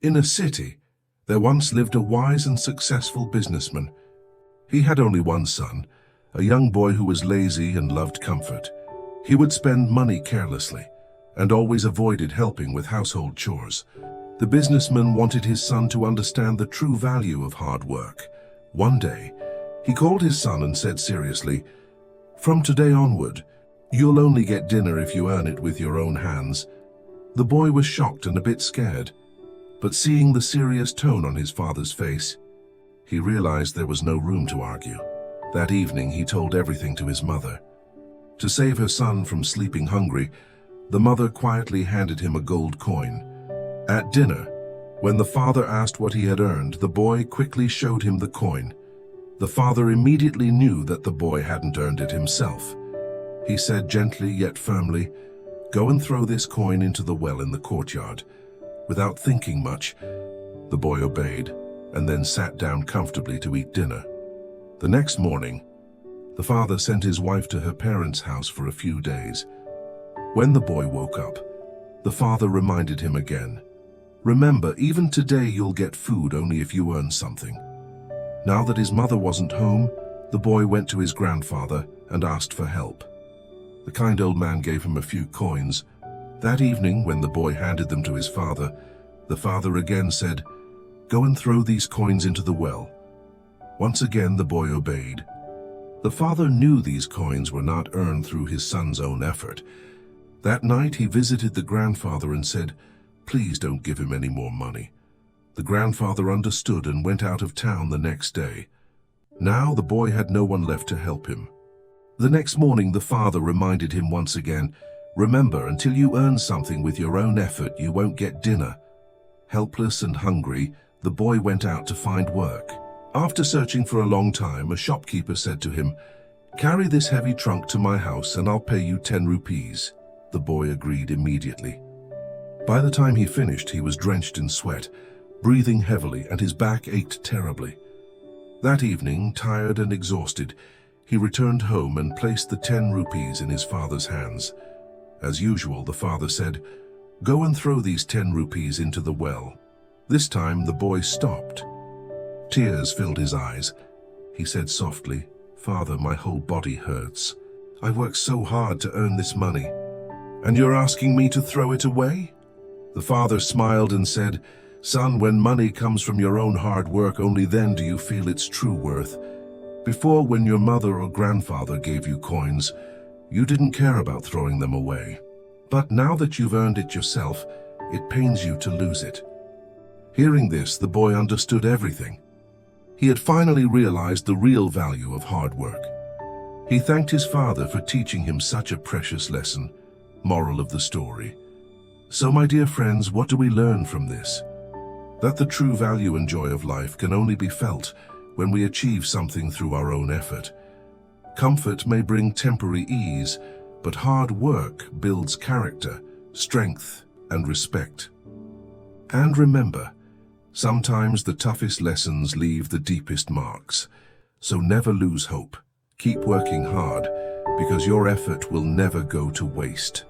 In a city, there once lived a wise and successful businessman. He had only one son, a young boy who was lazy and loved comfort. He would spend money carelessly and always avoided helping with household chores. The businessman wanted his son to understand the true value of hard work. One day, he called his son and said seriously, "From today onward, you'll only get dinner if you earn it with your own hands." The boy was shocked and a bit scared, but seeing the serious tone on his father's face, he realized there was no room to argue. That evening, he told everything to his mother. To save her son from sleeping hungry, the mother quietly handed him a gold coin. At dinner, when the father asked what he had earned, the boy quickly showed him the coin. The father immediately knew that the boy hadn't earned it himself. He said gently yet firmly, "Go and throw this coin into the well in the courtyard." Without thinking much, the boy obeyed and then sat down comfortably to eat dinner. The next morning, the father sent his wife to her parents' house for a few days. When the boy woke up, the father reminded him again, "Remember, even today you'll get food only if you earn something." Now that his mother wasn't home, the boy went to his grandfather and asked for help. The kind old man gave him a few coins. That evening, when the boy handed them to his father, the father again said, "Go and throw these coins into the well." Once again, the boy obeyed. The father knew these coins were not earned through his son's own effort. That night, he visited the grandfather and said, "Please don't give him any more money." The grandfather understood and went out of town the next day. Now the boy had no one left to help him. The next morning, the father reminded him once again, "Remember, until you earn something with your own effort, you won't get dinner." Helpless and hungry, the boy went out to find work. After searching for a long time, a shopkeeper said to him, "Carry this heavy trunk to my house and I'll pay you 10 rupees. The boy agreed immediately. By the time he finished, he was drenched in sweat, breathing heavily, and his back ached terribly. That evening, tired and exhausted, he returned home and placed the 10 rupees in his father's hands. As usual, the father said, "Go and throw these 10 rupees into the well." This time, the boy stopped. Tears filled his eyes. He said softly, "Father, my whole body hurts. I worked so hard to earn this money. And you're asking me to throw it away?" The father smiled and said, "Son, when money comes from your own hard work, only then do you feel its true worth. Before, when your mother or grandfather gave you coins, you didn't care about throwing them away. But now that you've earned it yourself, it pains you to lose it." Hearing this, the boy understood everything. He had finally realized the real value of hard work. He thanked his father for teaching him such a precious lesson. Moral of the story. So, my dear friends, what do we learn from this? That the true value and joy of life can only be felt when we achieve something through our own effort. Comfort may bring temporary ease, but hard work builds character, strength, and respect. And remember, sometimes the toughest lessons leave the deepest marks. So never lose hope. Keep working hard, because your effort will never go to waste.